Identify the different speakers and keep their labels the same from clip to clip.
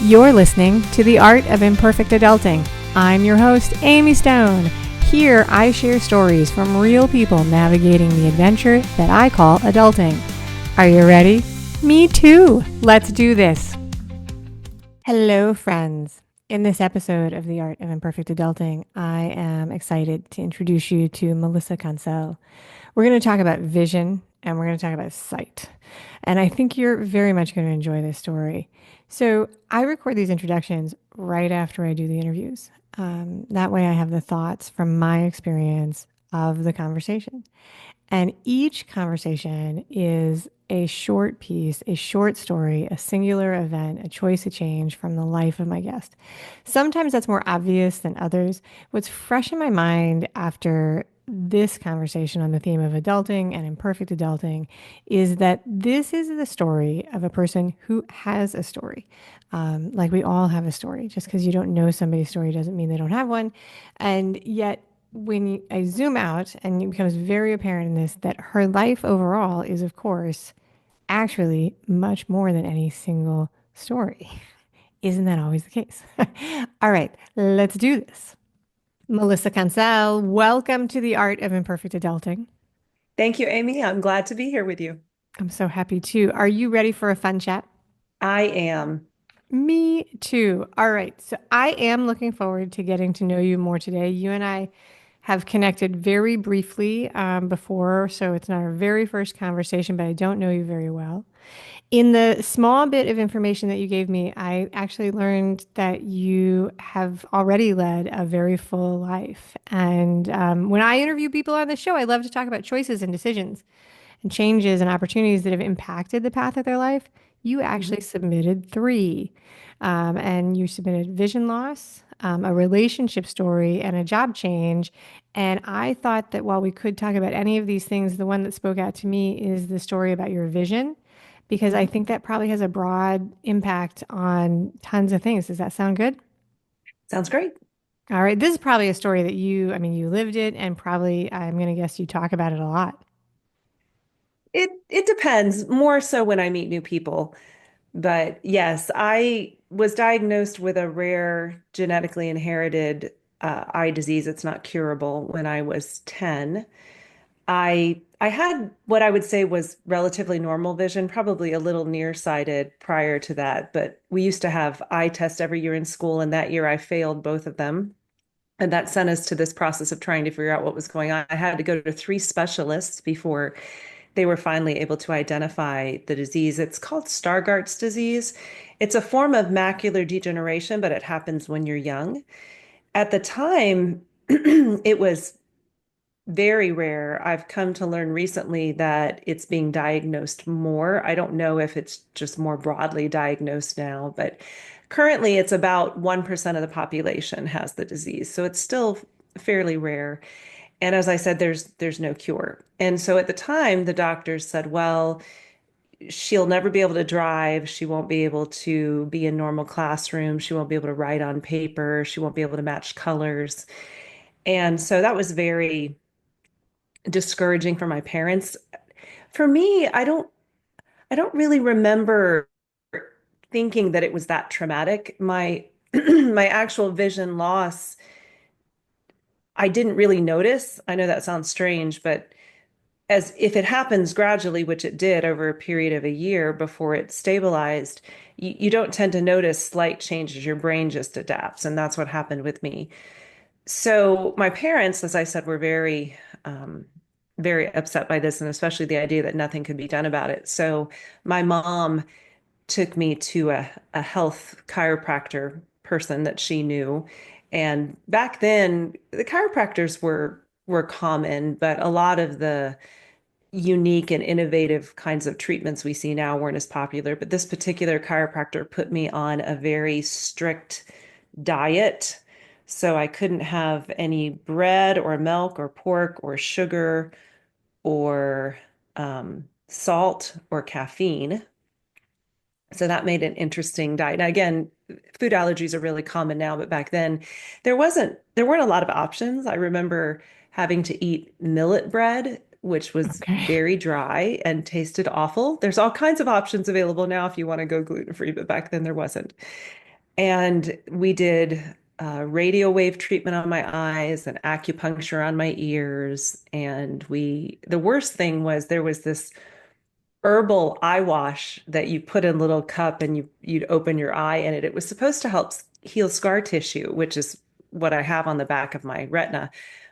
Speaker 1: You're listening to The Art of Imperfect Adulting. I'm your host, Amy Stone. Here, I share stories from real people navigating the adventure that I call adulting. Are you ready? Me too. Let's do this. Hello, friends. In this episode of The Art of Imperfect Adulting, I am excited to introduce you to Melissa Cancel. We're going to talk about vision and we're going to talk about sight. And I think you're very much going to enjoy this story. So I record these introductions right after I do the interviews. That way I have the thoughts from my experience of the conversation. And each conversation is a short piece, a short story, a singular event, a choice, a change from the life of my guest. Sometimes that's more obvious than others. What's fresh in my mind after this conversation on the theme of adulting and imperfect adulting is that this is the story of a person who has a story. Like we all have a story. Just because you don't know somebody's story doesn't mean they don't have one. And yet, I zoom out, and it becomes very apparent in this that her life overall is, of course, actually much more than any single story. Isn't that always the case? All right, let's do this. Melissa Cancel, welcome to the Art of Imperfect Adulting.
Speaker 2: Thank you, Amy. I'm glad to be here with you.
Speaker 1: I'm so happy too. Are you ready for a fun chat?
Speaker 2: I am.
Speaker 1: Me too. All right. So I am looking forward to getting to know you more today. You and I have connected very briefly before, so it's not our very first conversation, but I don't know you very well. In the small bit of information that you gave me, I actually learned that you have already led a very full life. And when I interview people on the show, I love to talk about choices and decisions and changes and opportunities that have impacted the path of their life. You actually
Speaker 2: Mhm.
Speaker 1: submitted three, and you submitted vision loss, a relationship story, and a job change. And I thought that while we could talk about any of these things, the one that spoke out to me is the story about your vision, because I
Speaker 2: Mhm.
Speaker 1: think that probably has a broad impact on tons of things. Does that sound good?
Speaker 2: Sounds great.
Speaker 1: All right. This is probably a story that you lived it, and probably, I'm going to guess you talk about it a lot.
Speaker 2: It depends, more so when I meet new people. But yes, I was diagnosed with a rare genetically inherited eye disease. It's not curable when I was 10. I had what I would say was relatively normal vision, probably a little nearsighted prior to that, but we used to have eye tests every year in school, and that year I failed both of them. And that sent us to this process of trying to figure out what was going on. I had to go to three specialists before they were finally able to identify the disease. It's called Stargardt's disease. It's a form of macular degeneration, but it happens when you're young. At the time, it was very rare. I've come to learn recently that it's being diagnosed more. I don't know if it's just more broadly diagnosed now, but currently it's about 1% of the population has the disease. So it's still fairly rare. And as I said, there's no cure. And so at the time, the doctors said, well, she'll never be able to drive. She won't be able to be in normal classrooms. She won't be able to write on paper. She won't be able to match colors. And so that was very discouraging for my parents. For me, I don't really remember thinking that it was that traumatic. My my actual vision loss, I didn't really notice. I know that sounds strange, but as if it happens gradually, which it did over a period of a year before it stabilized, you don't tend to notice slight changes. Your brain just adapts, and that's what happened with me. So my parents, as I said, were very upset by this, and especially the idea that nothing could be done about it. So my mom took me to a health chiropractor person that she knew. And back then, the chiropractors were common, but a lot of the unique and innovative kinds of treatments we see now weren't as popular. But this particular chiropractor put me on a very strict diet. So I couldn't have any bread or milk or pork or sugar or salt or caffeine. So that made an interesting diet. Now, again, food allergies are really common now, but back then there weren't a lot of options. I remember having to eat millet bread, which was
Speaker 1: Okay.
Speaker 2: very dry and tasted awful. There's all kinds of options available now if you want to go gluten-free, but back then there wasn't. And we did radio wave treatment on my eyes and acupuncture on my ears. And the worst thing was there was this herbal eye wash that you put in a little cup and you'd open your eye and it was supposed to help heal scar tissue, which is what I have on the back of my retina,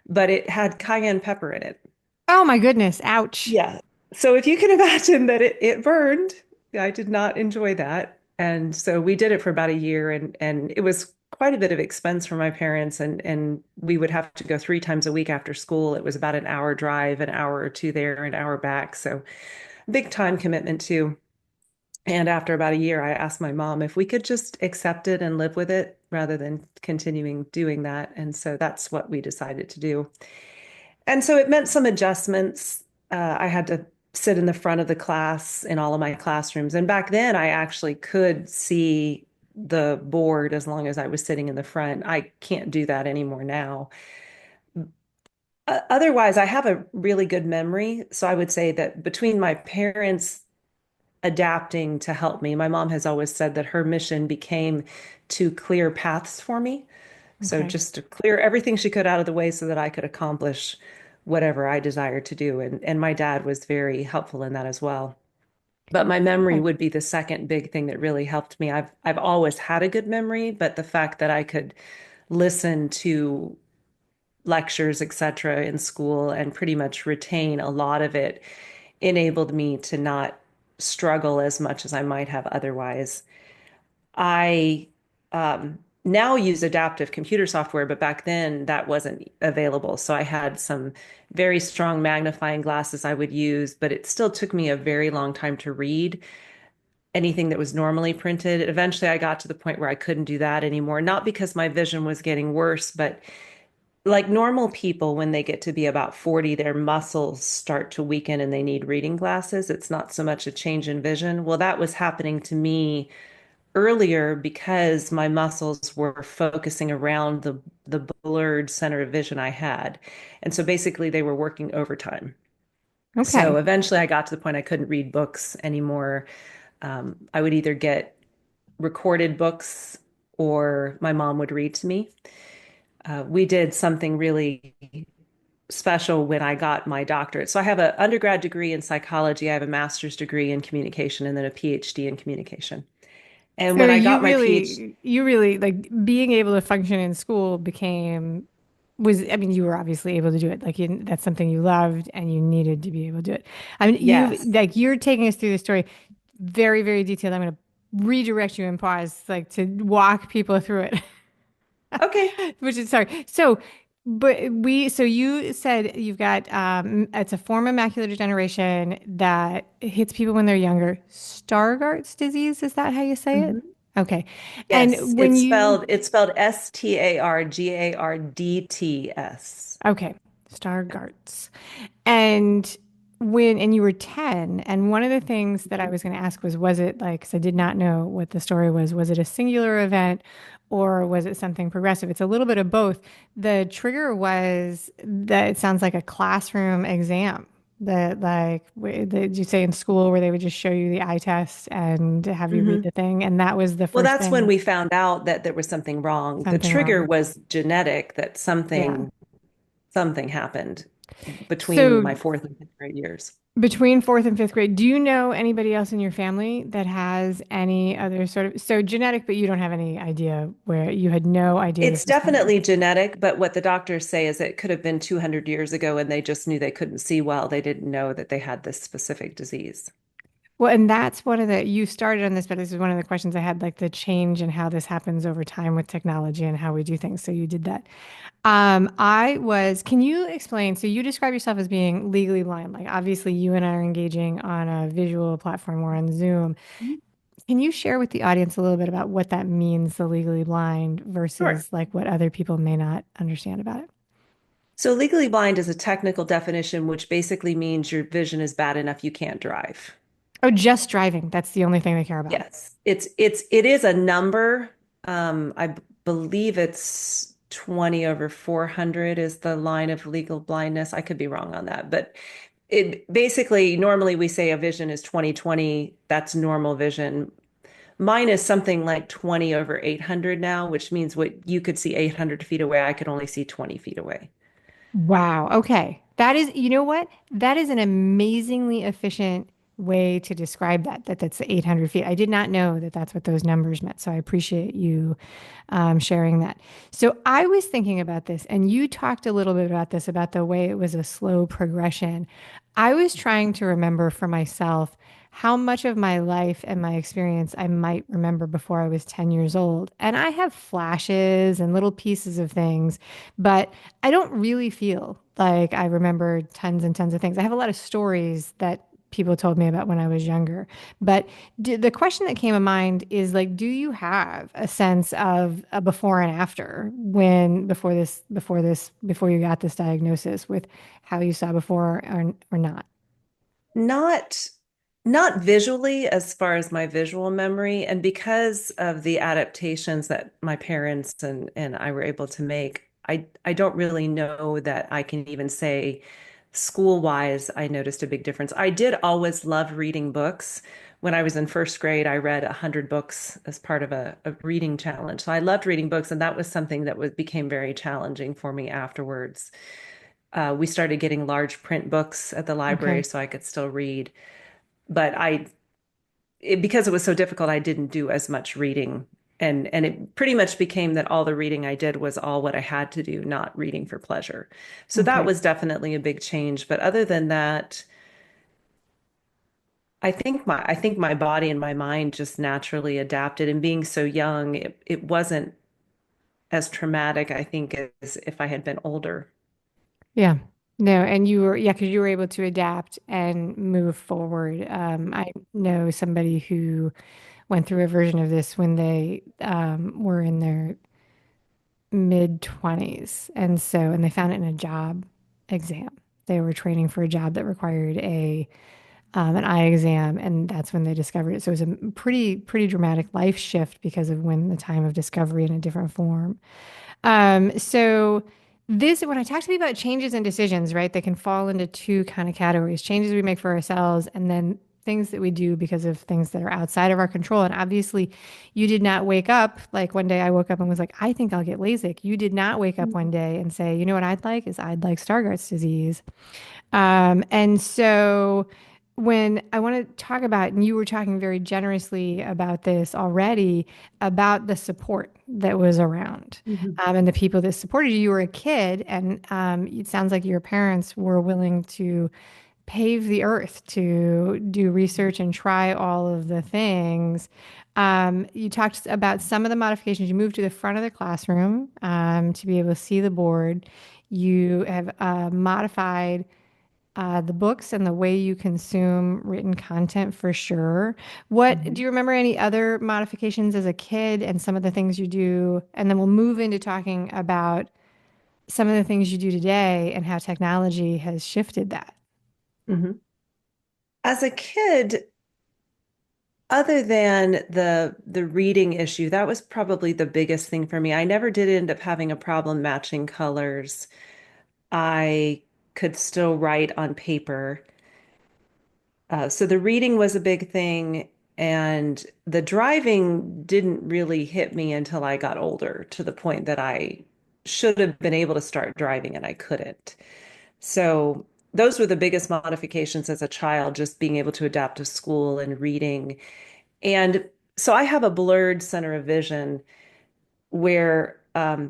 Speaker 2: but it had cayenne pepper in it.
Speaker 1: Oh my goodness. Ouch.
Speaker 2: Yeah. So if you can imagine that it burned, I did not enjoy that. And so we did it for about a year and it was quite a bit of expense for my parents and we would have to go 3 times a week after school. It was about an hour drive, an hour or two there, an hour back. So big time commitment too. And after about a year, I asked my mom if we could just accept it and live with it rather than continuing doing that. And so that's what we decided to do. And so it meant some adjustments. I had to sit in the front of the class in all of my classrooms. And back then, I actually could see the board as long as I was sitting in the front. I can't do that anymore now. Otherwise, I have a really good memory. So I would say that between my parents adapting to help me, my mom has always said that her mission became to clear paths for me. So
Speaker 1: Okay.
Speaker 2: just to clear everything she could out of the way so that I could accomplish whatever I desired to do. And my dad was very helpful in that as well. But my memory
Speaker 1: Okay.
Speaker 2: would be the second big thing that really helped me. I've always had a good memory, but the fact that I could listen to lectures, etc., in school and pretty much retain a lot of it enabled me to not struggle as much as I might have otherwise. I now use adaptive computer software, but back then that wasn't available. So I had some very strong magnifying glasses I would use, but it still took me a very long time to read anything that was normally printed. Eventually, I got to the point where I couldn't do that anymore, not because my vision was getting worse, but like normal people, when they get to be about 40, their muscles start to weaken and they need reading glasses. It's not so much a change in vision. Well, that was happening to me earlier because my muscles were focusing around the blurred center of vision I had. And so basically they were working overtime. So
Speaker 1: Okay.
Speaker 2: eventually I got to the point I couldn't read books anymore. I would either get recorded books or my mom would read to me. We did something really special when I got my doctorate. So I have an undergrad degree in psychology, I have a master's degree in communication, and then a PhD in communication. And
Speaker 1: So
Speaker 2: when I got my PhD,
Speaker 1: you really like being able to function in school became I mean, you were obviously able to do it. Like that's something you loved and you needed to be able to do it. I mean,
Speaker 2: yes.
Speaker 1: you're taking us through the story very, very detailed. I'm going to redirect you and pause, like to walk people through it.
Speaker 2: Okay.
Speaker 1: Which is sorry. So you said you've got it's a form of macular degeneration that hits people when they're younger. Stargardt's disease, is that how you say it?
Speaker 2: Mhm.
Speaker 1: Okay.
Speaker 2: Yes,
Speaker 1: And when you
Speaker 2: it's spelled Stargardts.
Speaker 1: okay, Stargardt's. And you were 10, and one of the things that I was going to ask was it like, because I did not know what the story was it a singular event or was it something progressive? It's a little bit of both. The trigger was that it sounds like a classroom exam that like did you say in school where they would just show you the eye test and have you read
Speaker 2: Hmm.
Speaker 1: the thing, and that was the
Speaker 2: Well,
Speaker 1: first
Speaker 2: that's when
Speaker 1: thing,
Speaker 2: we found out that there was something wrong. The
Speaker 1: something
Speaker 2: trigger
Speaker 1: wrong.
Speaker 2: was genetic, that
Speaker 1: Yeah.
Speaker 2: something happened between
Speaker 1: So
Speaker 2: my fourth and fifth grade years.
Speaker 1: between fourth and fifth grade, do you know anybody else in your family that has any other sort of, so genetic, but you don't have any idea where you had no idea
Speaker 2: It's
Speaker 1: this was coming?
Speaker 2: definitely genetic, but what the doctors say is it could have been 200 years ago and they just knew they couldn't see well. They didn't know that they had this specific disease.
Speaker 1: Well, and that's one of the, you started on this, but this is one of the questions I had, like the change and how this happens over time with technology and how we do things. So you did that. Can you explain? So you describe yourself as being legally blind. Like obviously you and I are engaging on a visual platform. We're on Zoom. Can you share with the audience a little bit about what that means, the legally blind
Speaker 2: Sure.
Speaker 1: versus like what other people may not understand about it?
Speaker 2: So legally blind is a technical definition, which basically means your vision is bad enough you can't drive.
Speaker 1: Oh, just driving. That's the only thing they care about.
Speaker 2: Yes, it is a number. Believe it's 20 over 400 is the line of legal blindness. I could be wrong on that, but it basically normally we say a vision is 20/20. That's normal vision. mine is something like 20 over 800 now, which means what you could see 800 feet away, I could only see 20 feet away.
Speaker 1: Wow. Okay. That is, you know what? That is an amazingly efficient way to describe that's the 800 feet. I did not know that that's what those numbers meant. So I appreciate you sharing that. So I was thinking about this, and you talked a little bit about this, about the way it was a slow progression. I was trying to remember for myself how much of my life and my experience I might remember before I was 10 years old. And I have flashes and little pieces of things, but I don't really feel like I remember tons and tons of things. I have a lot of stories that people told me about when I was younger. But the question that came to mind is like, do you have a sense of a before and after when before you got this diagnosis with how you saw before or not?
Speaker 2: Not not visually as far as my visual memory, and because of the adaptations that my parents and I were able to make, I don't really know that I can even say school wise I noticed a big difference. I did always love reading books. When I was in first grade, I read 100 books as part of a reading challenge. So I loved reading books, and that was something that became very challenging for me afterwards. We started getting large print books at the library
Speaker 1: Okay.
Speaker 2: so I could still read. But because it was so difficult, I didn't do as much reading. And it pretty much became that all the reading I did was all what I had to do, not reading for pleasure. So that
Speaker 1: Okay.
Speaker 2: was definitely a big change. But other than that, I think my body and my mind just naturally adapted. And being so young, it wasn't as traumatic, I think, as if I had been older.
Speaker 1: Yeah. No, and you were, yeah, because you were able to adapt and move forward. I know somebody who went through a version of this when they were in their mid 20s. And they found it in a job exam. They were training for a job that required an eye exam, and that's when they discovered it. So it was a pretty dramatic life shift because of when the time of discovery in a different form. So this, when I talk to people about changes and decisions, right, they can fall into two kind of categories: changes we make for ourselves, and then things that we do because of things that are outside of our control. And obviously, you did not wake up like one day I woke up and was like, I think I'll get LASIK. You did not wake up one day and say, you know what I'd like Stargardt's disease. And so when I want to talk about, and you were talking very generously about this already, about the support that was around,
Speaker 2: Mhm.
Speaker 1: and the people that supported you. You were a kid, and it sounds like your parents were willing to pave the earth to do research and try all of the things. You talked about some of the modifications. You moved to the front of the classroom to be able to see the board. You have modified the books and the way you consume written content for sure. What do
Speaker 2: Mhm.
Speaker 1: you remember any other modifications as a kid and some of the things you do? And then we'll move into talking about some of the things you do today and how technology has shifted that.
Speaker 2: Mhm. As a kid, other than the reading issue, that was probably the biggest thing for me. I never did end up having a problem matching colors. I could still write on paper. So the reading was a big thing, and the driving didn't really hit me until I got older, to the point that I should have been able to start driving and I couldn't. So those were the biggest modifications as a child, just being able to adapt to school and reading. And so I have a blurred center of vision where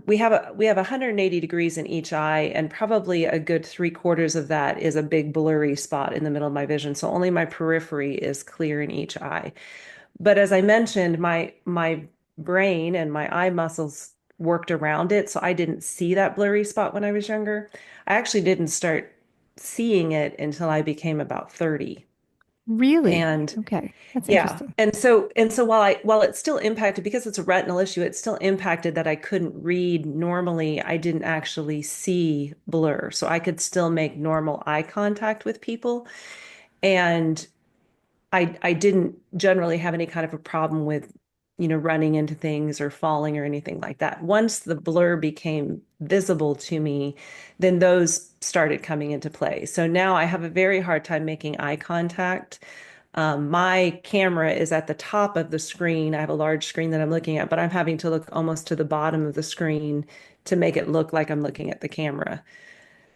Speaker 2: we have 180 degrees in each eye, and probably a good three-quarters of that is a big blurry spot in the middle of my vision. So only my periphery is clear in each eye. But as I mentioned, my brain and my eye muscles worked around it, so I didn't see that blurry spot when I was younger. I actually didn't start seeing it until I became about 30.
Speaker 1: Really?
Speaker 2: And
Speaker 1: Okay, that's
Speaker 2: yeah.
Speaker 1: interesting.
Speaker 2: And so while it still impacted, because it's a retinal issue, it still impacted that I couldn't read normally. I didn't actually see blur. So I could still make normal eye contact with people. And I didn't generally have any kind of a problem with, running into things or falling or anything like that. Once the blur became visible to me, then those started coming into play. So now I have a very hard time making eye contact. My camera is at the top of the screen. I have a large screen that I'm looking at, but I'm having to look almost to the bottom of the screen to make it look like I'm looking at the camera.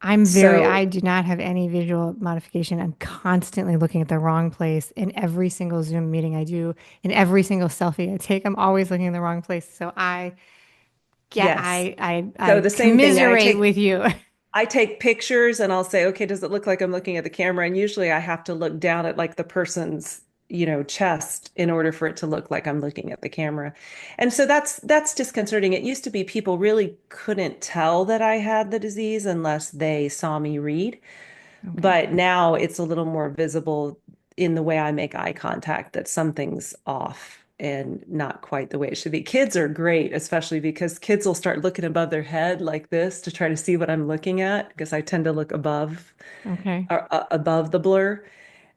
Speaker 1: I
Speaker 2: So,
Speaker 1: do not have any visual modification. I'm constantly looking at the wrong place in every single Zoom meeting I do, in every single selfie I take. I'm always looking in the wrong place. So
Speaker 2: yes. So
Speaker 1: I
Speaker 2: the same thing.
Speaker 1: commiserate with you.
Speaker 2: I take pictures and I'll say, okay, does it look like I'm looking at the camera? And usually I have to look down at like the person's, chest in order for it to look like I'm looking at the camera. And so that's disconcerting. It used to be people really couldn't tell that I had the disease unless they saw me read.
Speaker 1: Okay.
Speaker 2: But now it's a little more visible in the way I make eye contact that something's off and not quite the way it should be. Kids are great, especially because kids will start looking above their head like this to try to see what I'm looking at because I tend to look above
Speaker 1: Okay.
Speaker 2: or above the blur.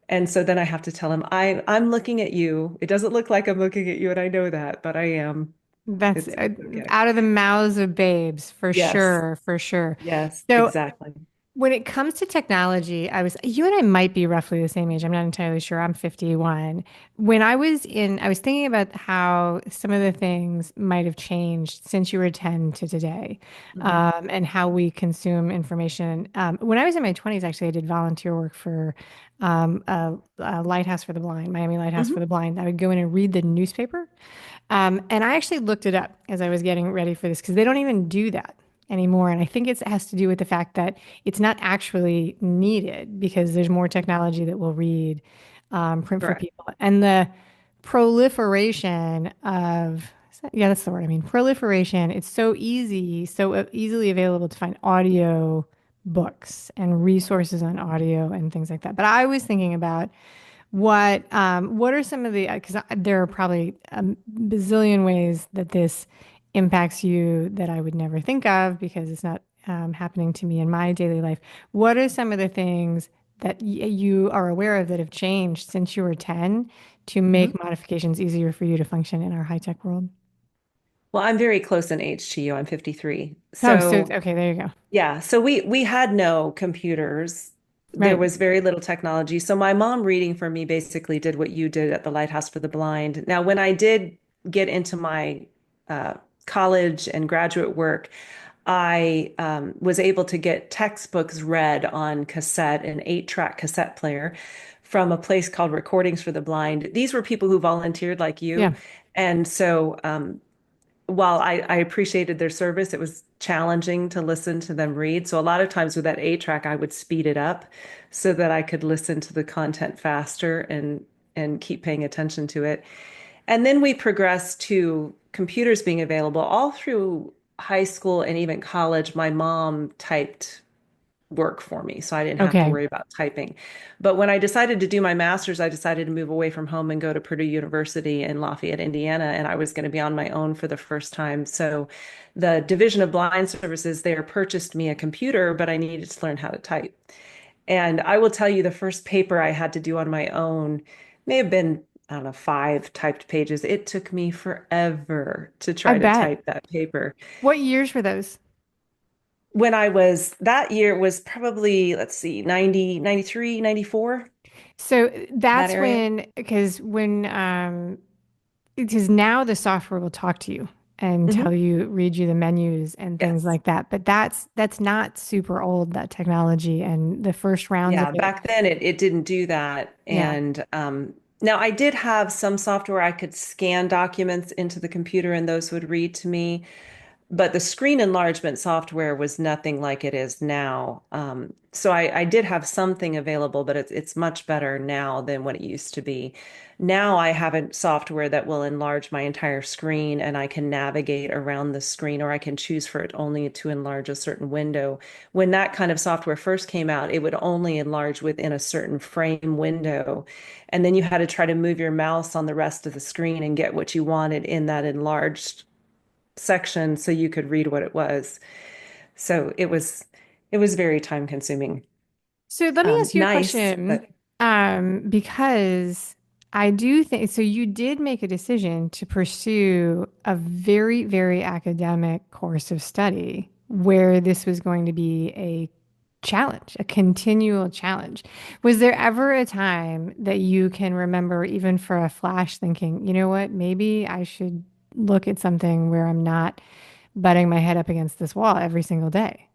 Speaker 2: And so then I have to tell them, I'm looking at you. It doesn't look like I'm looking at you, and I know that, but I am.
Speaker 1: That's
Speaker 2: It's okay.
Speaker 1: out of the mouths of babes, for
Speaker 2: Yes,
Speaker 1: sure, for sure.
Speaker 2: yes,
Speaker 1: So
Speaker 2: exactly.
Speaker 1: when it comes to technology, you and I might be roughly the same age. I'm not entirely sure. I'm 51. I was thinking about how some of the things might have changed since you were 10 to today,
Speaker 2: Mhm.
Speaker 1: and how we consume information. When I was in my 20s, actually, I did volunteer work for a Lighthouse for the Blind, Miami Lighthouse for
Speaker 2: Mhm.
Speaker 1: the Blind. I would go in and read the newspaper. And I actually looked it up as I was getting ready for this because they don't even do that anymore. And I think it has to do with the fact that it's not actually needed because there's more technology that will read print for
Speaker 2: Correct.
Speaker 1: people. And the proliferation of, yeah, that's the word. I mean, proliferation, it's so easy, so easily available to find audio books and resources on audio and things like that. But I was thinking about what are some of the, because there are probably a bazillion ways that this impacts you that I would never think of because it's not happening to me in my daily life. What are some of the things that you are aware of that have changed since you were 10 to
Speaker 2: Mhm.
Speaker 1: make modifications easier for you to function in our high tech world?
Speaker 2: Well, I'm very close in age to you. I'm 53.
Speaker 1: Oh, so
Speaker 2: So,
Speaker 1: okay, there you go.
Speaker 2: yeah, so we had no computers. There
Speaker 1: Right.
Speaker 2: was very little technology. So my mom reading for me basically did what you did at the Lighthouse for the Blind. Now, when I did get into my uh, college and graduate work, I was able to get textbooks read on cassette, an 8-track cassette player from a place called Recordings for the Blind. These were people who volunteered like you.
Speaker 1: Yeah.
Speaker 2: And so while I appreciated their service, it was challenging to listen to them read. So a lot of times with that 8-track, I would speed it up so that I could listen to the content faster and keep paying attention to it. And then we progressed to computers being available all through high school and even college. My mom typed work for me, so I didn't have to
Speaker 1: Okay.
Speaker 2: worry about typing. But when I decided to do my master's, I decided to move away from home and go to Purdue University in Lafayette, Indiana, and I was going to be on my own for the first time. So the Division of Blind Services there purchased me a computer, but I needed to learn how to type. And I will tell you, the first paper I had to do on my own may have been, I don't know, 5 typed pages. It took me forever to
Speaker 1: I
Speaker 2: try to
Speaker 1: bet.
Speaker 2: type that paper.
Speaker 1: What years were those?
Speaker 2: When I was, that year was probably, let's see, 90, 93, 94,
Speaker 1: So
Speaker 2: that
Speaker 1: that's
Speaker 2: area.
Speaker 1: because now the software will talk to you and
Speaker 2: Hmm.
Speaker 1: tell you, read you the menus and things
Speaker 2: Yes.
Speaker 1: like that. But that's not super old, that technology. And the first rounds of
Speaker 2: Yeah,
Speaker 1: it.
Speaker 2: back then it didn't do that.
Speaker 1: Yeah.
Speaker 2: And now I did have some software I could scan documents into the computer and those would read to me. But the screen enlargement software was nothing like it is now. So I did have something available, but it's much better now than what it used to be. Now I have a software that will enlarge my entire screen and I can navigate around the screen, or I can choose for it only to enlarge a certain window. When that kind of software first came out, it would only enlarge within a certain frame window. And then you had to try to move your mouse on the rest of the screen and get what you wanted in that enlarged section so you could read what it was. So it was very time consuming.
Speaker 1: So let me ask you a
Speaker 2: Nice,
Speaker 1: question,
Speaker 2: but
Speaker 1: because I do think so. You did make a decision to pursue a very academic course of study where this was going to be a challenge, a continual challenge. Was there ever a time that you can remember, even for a flash, thinking, you know what, maybe I should look at something where I'm not butting my head up against this wall every single day?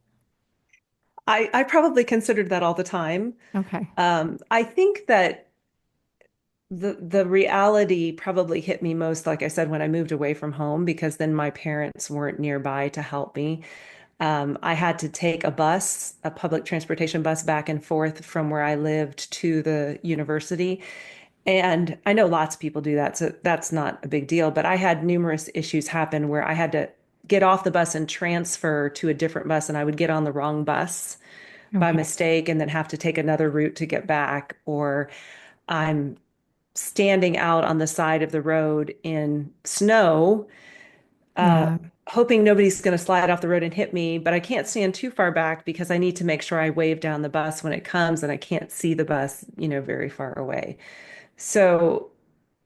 Speaker 2: I probably considered that all the time.
Speaker 1: Okay.
Speaker 2: I think that the reality probably hit me most, like I said, when I moved away from home, because then my parents weren't nearby to help me. I had to take a bus, a public transportation bus, back and forth from where I lived to the university. And I know lots of people do that, so that's not a big deal. But I had numerous issues happen where I had to get off the bus and transfer to a different bus, and I would get on the wrong bus by
Speaker 1: Okay.
Speaker 2: mistake and then have to take another route to get back. Or I'm standing out on the side of the road in snow, uh,
Speaker 1: Yeah.
Speaker 2: hoping nobody's going to slide off the road and hit me, but I can't stand too far back because I need to make sure I wave down the bus when it comes and I can't see the bus, very far away. So,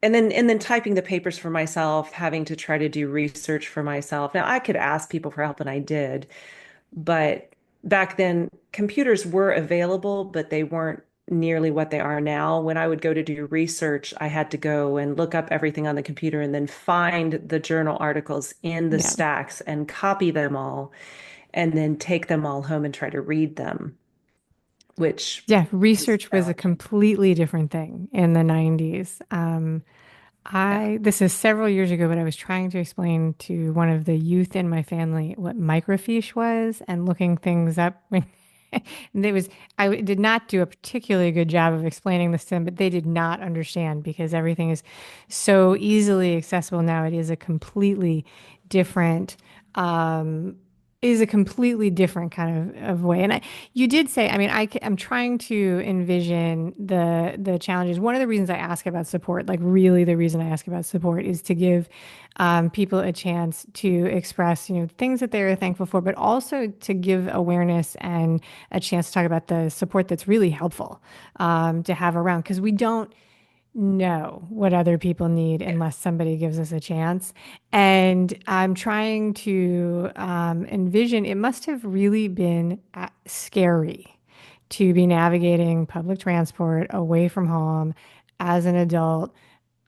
Speaker 2: and then typing the papers for myself, having to try to do research for myself. Now, I could ask people for help and I did, but back then computers were available, but they weren't nearly what they are now. When I would go to do research, I had to go and look up everything on the computer and then find the journal articles in the
Speaker 1: Yeah.
Speaker 2: stacks and copy them all and then take them all home and try to read them, which
Speaker 1: Yeah.
Speaker 2: was
Speaker 1: Research was a
Speaker 2: challenging.
Speaker 1: completely different thing in the 90s.
Speaker 2: Yeah.
Speaker 1: This is several years ago, but I was trying to explain to one of the youth in my family what microfiche was and looking things up. And did not do a particularly good job of explaining this to them, but they did not understand because everything is so easily accessible now. It is a completely different, um, is a completely different kind of way. And you did say, I mean, am trying to envision the challenges. One of the reasons I ask about support, like really the reason I ask about support, is to give people a chance to express, things that they're thankful for, but also to give awareness and a chance to talk about the support that's really helpful to have around because we don't know what other people need unless somebody gives us a chance. And I'm trying to envision it must have really been scary to be navigating public transport away from home as an adult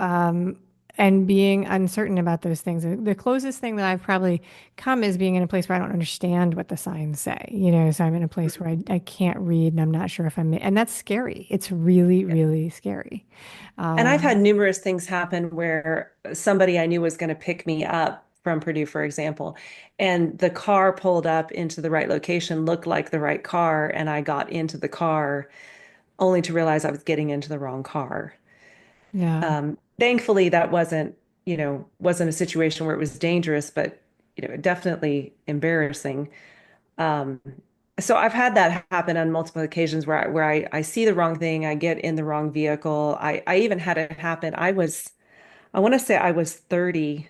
Speaker 1: um, and being uncertain about those things. The closest thing that I've probably come is being in a place where I don't understand what the signs say, so I'm in a place where I can't read and I'm not sure if and that's scary. It's really,
Speaker 2: Yeah.
Speaker 1: really scary.
Speaker 2: And I've had
Speaker 1: Um,
Speaker 2: numerous things happen where somebody I knew was going to pick me up from Purdue, for example, and the car pulled up into the right location, looked like the right car, and I got into the car only to realize I was getting into the wrong car.
Speaker 1: yeah.
Speaker 2: Thankfully, that wasn't a situation where it was dangerous, but definitely embarrassing. Um, so I've had that happen on multiple occasions where I see the wrong thing, I get in the wrong vehicle. I even had it happen. I want to say I was 30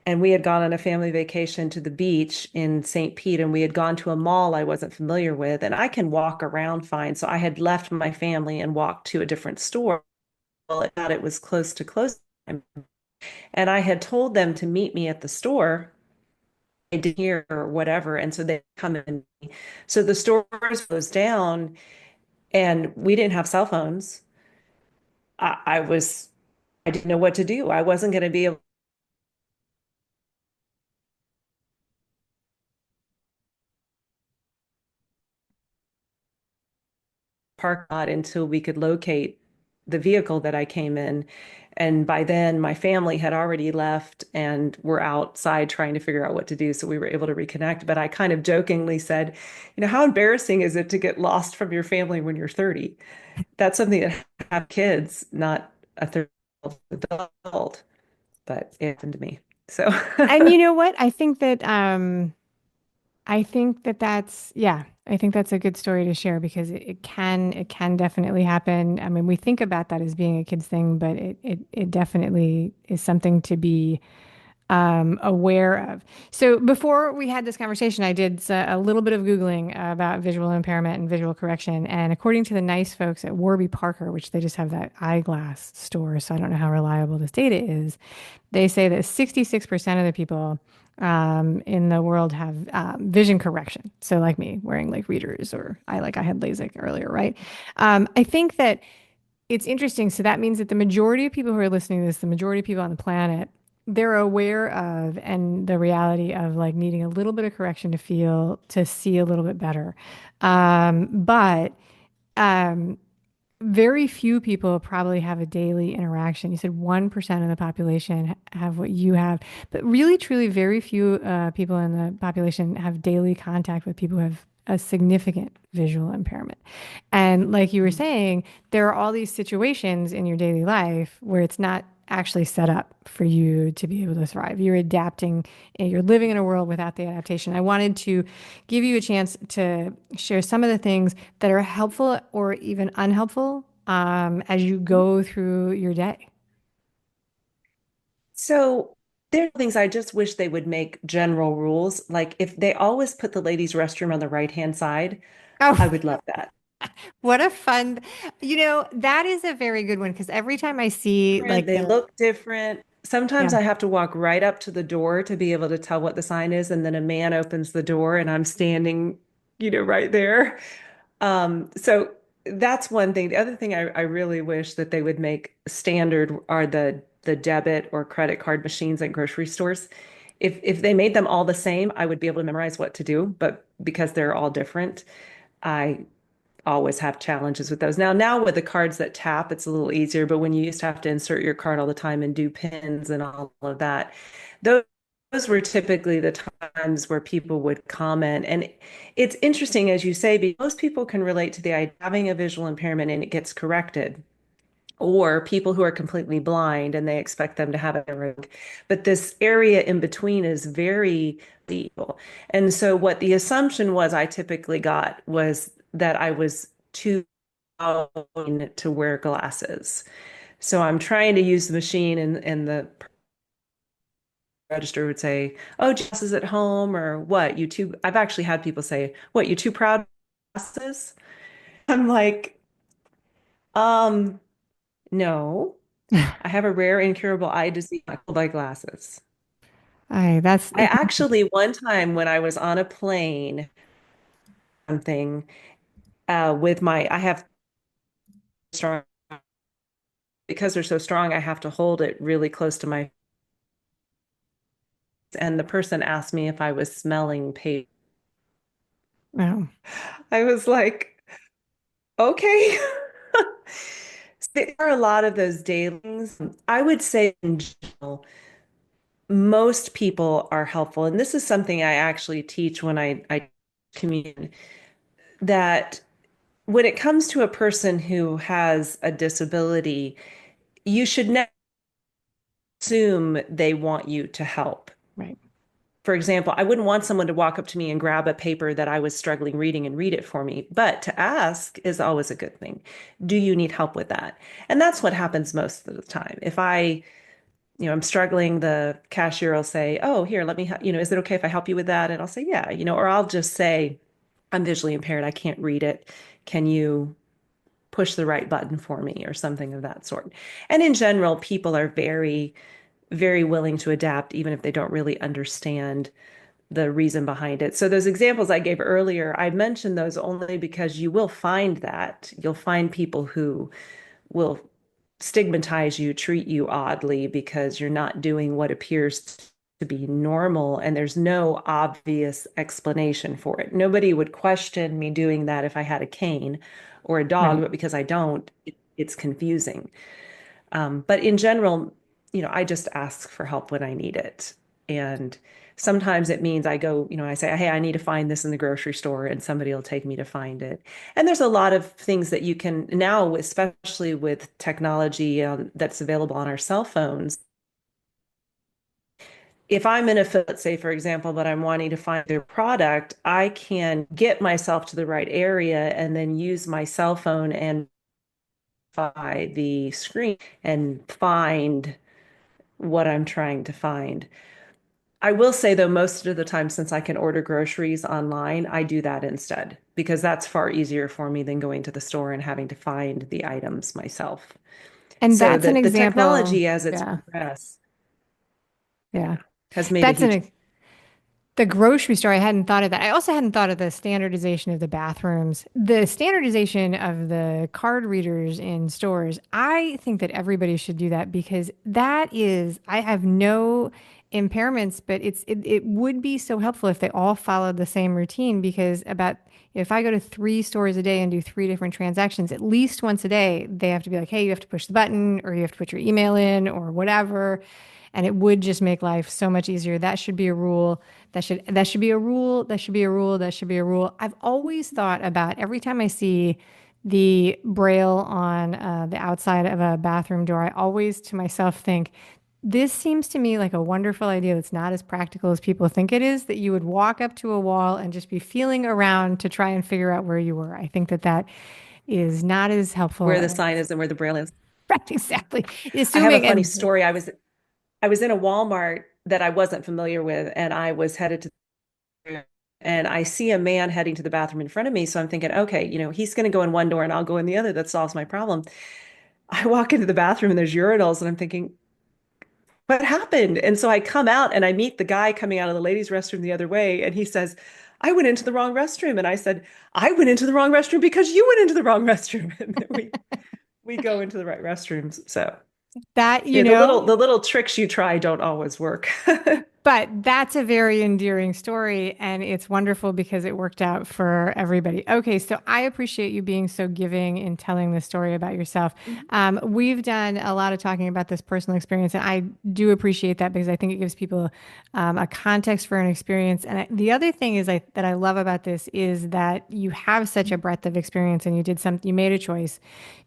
Speaker 2: and we had gone on a family vacation to the beach in St. Pete and we had gone to a mall I wasn't familiar with and I can walk around fine. So I had left my family and walked to a different store. Well, I thought it was close to close time. And I had told them to meet me at the store. I didn't hear or whatever. And so they come in. So the stores closed down and we didn't have cell phones. I didn't know what to do. I wasn't going to be able to park lot until we could locate the vehicle that I came in. And by then, my family had already left and were outside trying to figure out what to do. So we were able to reconnect. But I kind of jokingly said, how embarrassing is it to get lost from your family when you're 30? That's something that have kids, not a 30-year-old adult, but it happened to me. So
Speaker 1: And you know what? I think that yeah, I think that's a good story to share because it can definitely happen. I mean, we think about that as being a kid's thing, but it definitely is something to be aware of. So before we had this conversation, I did a little bit of Googling about visual impairment and visual correction. And according to the nice folks at Warby Parker, which they just have that eyeglass store, so I don't know how reliable this data is, they say that 66% of the people in the world have vision correction. So like me, wearing like readers, or I had LASIK earlier, right? I think that it's interesting. So that means that the majority of people who are listening to this, the majority of people on the planet, they're aware of and the reality of like needing a little bit of correction to see a little bit better. But very few people probably have a daily interaction. You said 1% of the population have what you have, but really, truly, very few people in the population have daily contact with people who have a significant visual impairment. And like you were saying, there are all these situations in your daily life where it's not actually set up for you to be able to thrive. You're adapting, and you're living in a world without the adaptation. I wanted to give you a chance to share some of the things that are helpful or even unhelpful as you go through your day.
Speaker 2: So there are things I just wish they would make general rules. Like if they always put the ladies' restroom on the right-hand side, I
Speaker 1: Oh,
Speaker 2: would love that.
Speaker 1: what a fun, that is a very good one because every time I see
Speaker 2: Different,
Speaker 1: like
Speaker 2: they
Speaker 1: the,
Speaker 2: look different. Sometimes
Speaker 1: yeah,
Speaker 2: I have to walk right up to the door to be able to tell what the sign is, and then a man opens the door and I'm standing, right there. So that's one thing. The other thing I really wish that they would make standard are the debit or credit card machines at grocery stores. If they made them all the same, I would be able to memorize what to do. But because they're all different, I always have challenges with those. Now with the cards that tap, it's a little easier, but when you used to have to insert your card all the time and do pins and all of that, those those were typically the times where people would comment. And it's interesting, as you say, because most people can relate to the idea of having a visual impairment and it gets corrected, or people who are completely blind and they expect them to have it. But this area in between is very people. And so what the assumption was I typically got was that I was too young to wear glasses. So I'm trying to use the machine and the register would say, "Oh, Jess is at home," or "What, you too?" I've actually had people say, "What, you too proud of glasses?" I'm like, um, no. I have a rare incurable eye disease called eyeglasses.
Speaker 1: that's
Speaker 2: I actually, one time when I was on a plane, something I have strong, because they're so strong, I have to hold it really close to my, and the person asked me if I was smelling paper.
Speaker 1: wow.
Speaker 2: I was like, okay. There are a lot of those daily things. I would say in general, most people are helpful. And this is something I actually teach when I communicate that when it comes to a person who has a disability, you should never assume they want you to help.
Speaker 1: Right.
Speaker 2: For example, I wouldn't want someone to walk up to me and grab a paper that I was struggling reading and read it for me. But to ask is always a good thing. Do you need help with that? And that's what happens most of the time. If I'm struggling, the cashier will say, "Oh, here, let me help, is it okay if I help you with that?" And I'll say, "Yeah," or I'll just say, "I'm visually impaired. I can't read it. Can you push the right button for me?" or something of that sort. And in general, people are very, very willing to adapt, even if they don't really understand the reason behind it. So those examples I gave earlier, I mentioned those only because you will find that you'll find people who will stigmatize you, treat you oddly because you're not doing what appears to be normal, and there's no obvious explanation for it. Nobody would question me doing that if I had a cane or a dog,
Speaker 1: Right.
Speaker 2: but because I don't, it's confusing. But in general, I just ask for help when I need it. And sometimes it means I go, I say, "Hey, I need to find this in the grocery store," and somebody will take me to find it. And there's a lot of things that you can now, especially with technology that's available on our cell phones. If I'm in a fit, let's say, for example, but I'm wanting to find their product, I can get myself to the right area and then use my cell phone and by the screen and find what I'm trying to find. I will say though, most of the time, since I can order groceries online, I do that instead because that's far easier for me than going to the store and having to find the items myself.
Speaker 1: And
Speaker 2: So
Speaker 1: that's an
Speaker 2: the
Speaker 1: example.
Speaker 2: technology as it's
Speaker 1: Yeah.
Speaker 2: progressed,
Speaker 1: Yeah.
Speaker 2: yeah, has made a
Speaker 1: That's
Speaker 2: huge.
Speaker 1: the grocery store. I hadn't thought of that. I also hadn't thought of the standardization of the bathrooms, the standardization of the card readers in stores. I think that everybody should do that because I have no impairments, but it would be so helpful if they all followed the same routine because if I go to three stores a day and do three different transactions, at least once a day, they have to be like, hey, you have to push the button or you have to put your email in or whatever. And it would just make life so much easier. That should be a rule. That should be a rule. That should be a rule. That should be a rule. I've always thought about every time I see the braille on the outside of a bathroom door, I always to myself think, this seems to me like a wonderful idea that's not as practical as people think it is, that you would walk up to a wall and just be feeling around to try and figure out where you were. I think that that is not as helpful
Speaker 2: Where the sign
Speaker 1: as
Speaker 2: is and where the braille is.
Speaker 1: right, exactly.
Speaker 2: I have a
Speaker 1: Assuming,
Speaker 2: funny
Speaker 1: and
Speaker 2: story. I was in a Walmart that I wasn't familiar with, and I was headed to and I see a man heading to the bathroom in front of me. So I'm thinking, okay, he's going to go in one door and I'll go in the other. That solves my problem. I walk into the bathroom and there's urinals, and I'm thinking, what happened? And so I come out and I meet the guy coming out of the ladies' restroom the other way, and he says, I went into the wrong restroom. And I said, I went into the wrong restroom because you went into the wrong restroom. And then we go into the right restrooms. So
Speaker 1: that,
Speaker 2: yeah, the little tricks you try don't always work.
Speaker 1: but that's a very endearing story, and it's wonderful because it worked out for everybody. Okay, so I appreciate you being so giving in telling this story about yourself. We've done a lot of talking about this personal experience, and I do appreciate that because I think it gives people a context for an experience. And the other thing that I love about this is that you have such a breadth of experience, and you made a choice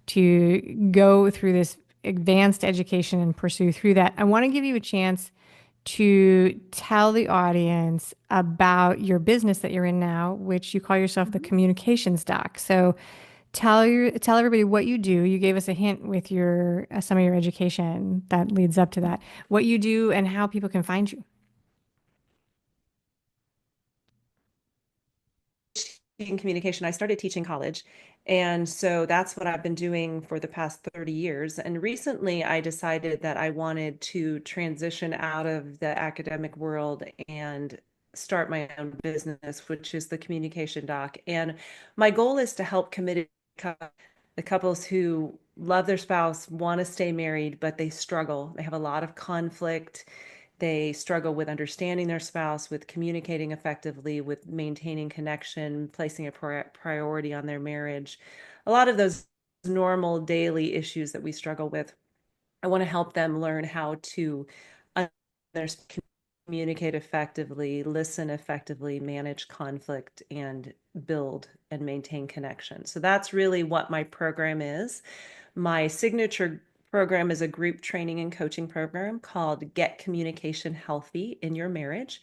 Speaker 1: to go through this advanced education and pursue through that. I want to give you a chance to tell the audience about your business that you're in now, which you call yourself the communications doc. So tell everybody what you do. You gave us a hint with your some of your education that leads up to that. What you do and how people can find you.
Speaker 2: In communication. I started teaching college. And so that's what I've been doing for the past 30 years. And recently I decided that I wanted to transition out of the academic world and start my own business, which is the communication doc. And my goal is to help committed the couples who love their spouse, want to stay married, but they struggle. They have a lot of conflict. They struggle with understanding their spouse, with communicating effectively, with maintaining connection, placing a priority on their marriage. A lot of those normal daily issues that we struggle with. I want to help them learn how to communicate effectively, listen effectively, manage conflict, and build and maintain connection. So that's really what my program is. My signature program is a group training and coaching program called Get Communication Healthy in Your Marriage.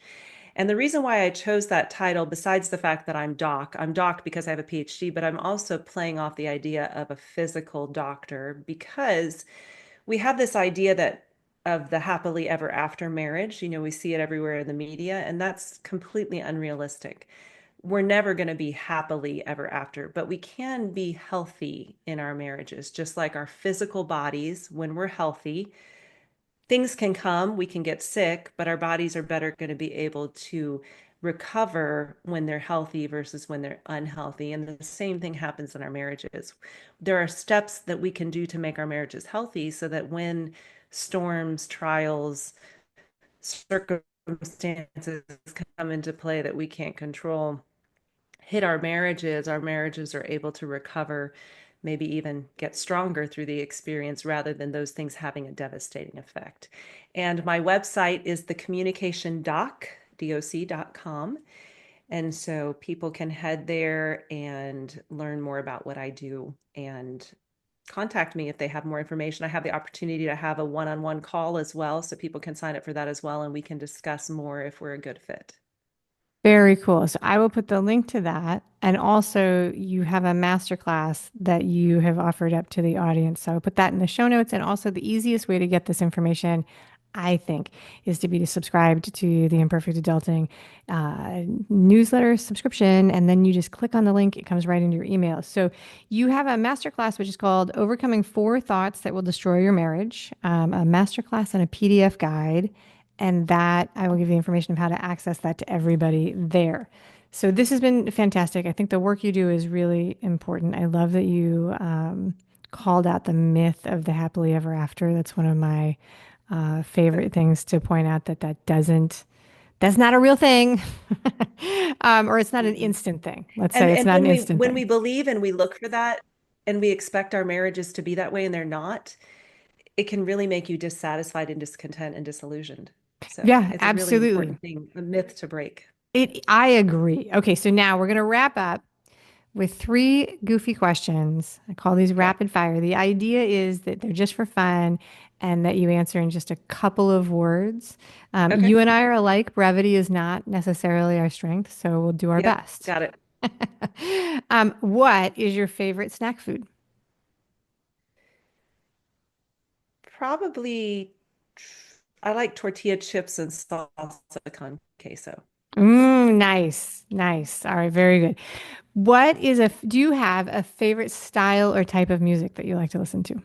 Speaker 2: And the reason why I chose that title, besides the fact that I'm doc because I have a PhD, but I'm also playing off the idea of a physical doctor because we have this idea that of the happily ever after marriage. We see it everywhere in the media, and that's completely unrealistic. We're never going to be happily ever after, but we can be healthy in our marriages, just like our physical bodies. When we're healthy, things can come, we can get sick, but our bodies are better going to be able to recover when they're healthy versus when they're unhealthy. And the same thing happens in our marriages. There are steps that we can do to make our marriages healthy so that when storms, trials, circumstances come into play that we can't control, hit our marriages are able to recover, maybe even get stronger through the experience rather than those things having a devastating effect. And my website is thecommunicationdoc.com. And so people can head there and learn more about what I do and contact me if they have more information. I have the opportunity to have a one-on-one call as well, so people can sign up for that as well, and we can discuss more if we're a good fit.
Speaker 1: Very cool. So I will put the link to that. And also, you have a masterclass that you have offered up to the audience. So I'll put that in the show notes. And also, the easiest way to get this information, I think, is to be subscribed to the Imperfect Adulting newsletter subscription, and then you just click on the link. It comes right into your email. So you have a masterclass which is called "Overcoming 4 Thoughts That Will Destroy Your Marriage," a masterclass and a PDF guide, and that I will give you information of how to access that to everybody there. So this has been fantastic. I think the work you do is really important. I love that you called out the myth of the happily ever after. That's one of my favorite things to point out, that's not a real thing. Or it's not an
Speaker 2: Mhm.
Speaker 1: instant thing. Let's say it's
Speaker 2: And
Speaker 1: not an
Speaker 2: when
Speaker 1: instant
Speaker 2: we
Speaker 1: thing.
Speaker 2: believe and we look for that and we expect our marriages to be that way and they're not, it can really make you dissatisfied and discontent and disillusioned. So
Speaker 1: Yeah,
Speaker 2: it's a really
Speaker 1: absolutely.
Speaker 2: important thing, a myth to break.
Speaker 1: I agree. Okay, so now we're going to wrap up with 3 goofy questions. I call these
Speaker 2: Okay.
Speaker 1: rapid fire. The idea is that they're just for fun and that you answer in just a couple of words.
Speaker 2: Okay.
Speaker 1: You and I are alike. Brevity is not necessarily our strength, so we'll do our
Speaker 2: Yep.
Speaker 1: best.
Speaker 2: Got it.
Speaker 1: What is your favorite snack food?
Speaker 2: Probably, I like tortilla chips and salsa con queso.
Speaker 1: Nice, nice. All right, very good. Do you have a favorite style or type of music that you like to listen to?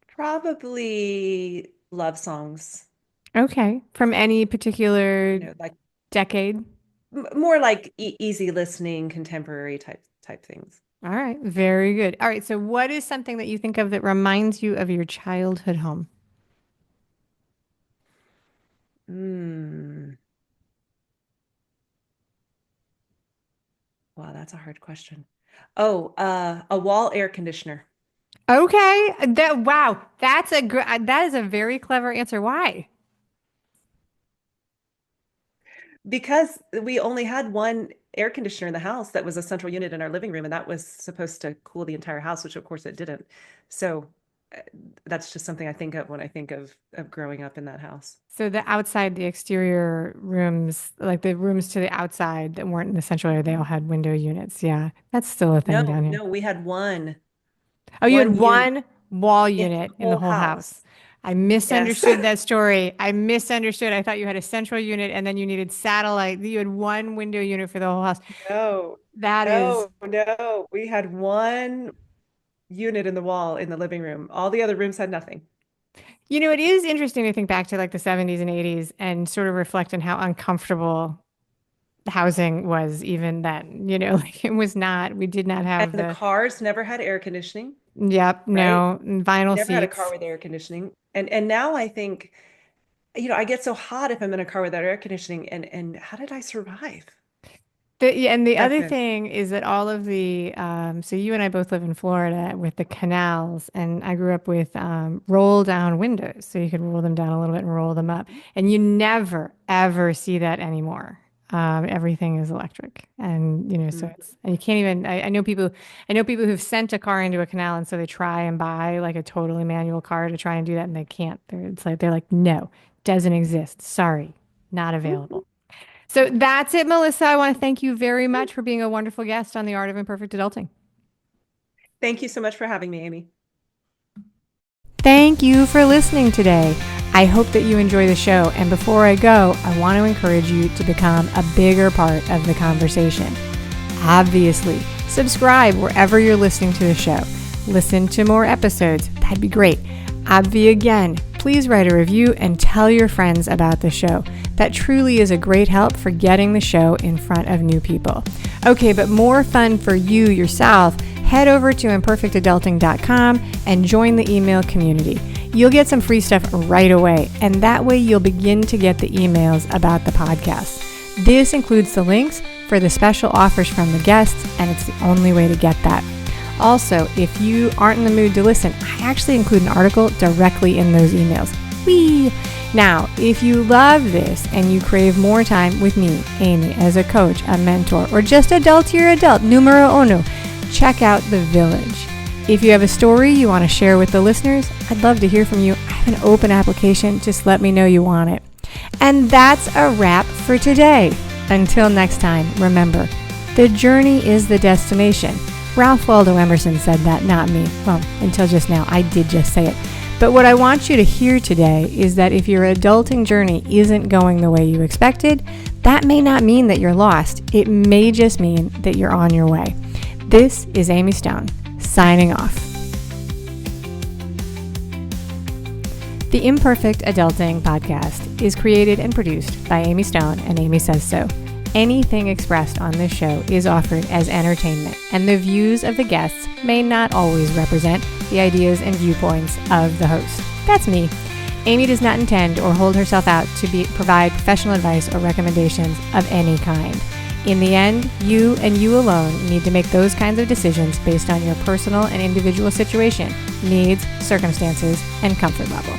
Speaker 2: Probably love songs,
Speaker 1: Okay, from any particular
Speaker 2: like
Speaker 1: decade?
Speaker 2: more like e easy listening, contemporary type things.
Speaker 1: All right, very good. All right, so what is something that you think of that reminds you of your childhood home?
Speaker 2: Mm. Wow, that's a hard question. Oh, a wall air conditioner.
Speaker 1: Okay, that is a very clever answer. Why?
Speaker 2: Because we only had one air conditioner in the house that was a central unit in our living room, and that was supposed to cool the entire house, which of course it didn't. So uh, that's just something I think of when I think of growing up in that house.
Speaker 1: So the exterior rooms, like the rooms to the outside that weren't in the central area, they all
Speaker 2: Mhm.
Speaker 1: had window units. Yeah, that's still a thing
Speaker 2: No,
Speaker 1: down here.
Speaker 2: no, we had
Speaker 1: Oh, you
Speaker 2: one
Speaker 1: had
Speaker 2: unit
Speaker 1: one wall
Speaker 2: in the
Speaker 1: unit in the
Speaker 2: whole
Speaker 1: whole house.
Speaker 2: house.
Speaker 1: I
Speaker 2: Yes.
Speaker 1: misunderstood that story. I misunderstood. I thought you had a central unit and then you needed satellite. You had one window unit for the whole house.
Speaker 2: No,
Speaker 1: That is,
Speaker 2: no. We had one unit in the wall in the living room. All the other rooms had nothing.
Speaker 1: it is interesting to think back to like the 70s and 80s and sort of reflect on how uncomfortable housing was even then. Like it was not, we did not
Speaker 2: And
Speaker 1: have
Speaker 2: the
Speaker 1: the,
Speaker 2: cars never had air conditioning,
Speaker 1: yep,
Speaker 2: right?
Speaker 1: no,
Speaker 2: We
Speaker 1: vinyl
Speaker 2: never had a car
Speaker 1: seats.
Speaker 2: with air conditioning. And now I think, I get so hot if I'm in a car without air conditioning. And how did I survive
Speaker 1: Yeah, and the
Speaker 2: back
Speaker 1: other
Speaker 2: then?
Speaker 1: thing is that all of so you and I both live in Florida with the canals, and I grew up with roll down windows. So you could roll them down a little bit and roll them up. And you never, ever see that anymore. Everything is electric. So
Speaker 2: Mhm.
Speaker 1: and you can't even, I know people who've sent a car into a canal, and so they try and buy like a totally manual car to try and do that, and they can't. They're like, no, doesn't exist. Sorry, not available. So that's it, Melissa. I want to thank you very much for being a wonderful guest on the Art of Imperfect Adulting.
Speaker 2: Thank you so much for having me, Amy.
Speaker 1: Thank you for listening today. I hope that you enjoy the show. And before I go, I want to encourage you to become a bigger part of the conversation. Obviously, subscribe wherever you're listening to the show. Listen to more episodes. That'd be great. Obvi again, please write a review and tell your friends about the show. That truly is a great help for getting the show in front of new people. Okay, but more fun for you yourself, head over to imperfectadulting.com and join the email community. You'll get some free stuff right away, and that way you'll begin to get the emails about the podcast. This includes the links for the special offers from the guests, and it's the only way to get that. Also, if you aren't in the mood to listen, I actually include an article directly in those emails. Whee! Now, if you love this and you crave more time with me, Amy, as a coach, a mentor, or just adultier adult, numero uno, check out The Village. If you have a story you want to share with the listeners, I'd love to hear from you. I have an open application. Just let me know you want it. And that's a wrap for today. Until next time, remember, the journey is the destination. Ralph Waldo Emerson said that, not me. Well, until just now, I did just say it. But what I want you to hear today is that if your adulting journey isn't going the way you expected, that may not mean that you're lost. It may just mean that you're on your way. This is Amy Stone, signing off. The Imperfect Adulting podcast is created and produced by Amy Stone and Amy Says So. Anything expressed on this show is offered as entertainment, and the views of the guests may not always represent the ideas and viewpoints of the host. That's me. Amy does not intend or hold herself out to provide professional advice or recommendations of any kind. In the end, you and you alone need to make those kinds of decisions based on your personal and individual situation, needs, circumstances, and comfort level.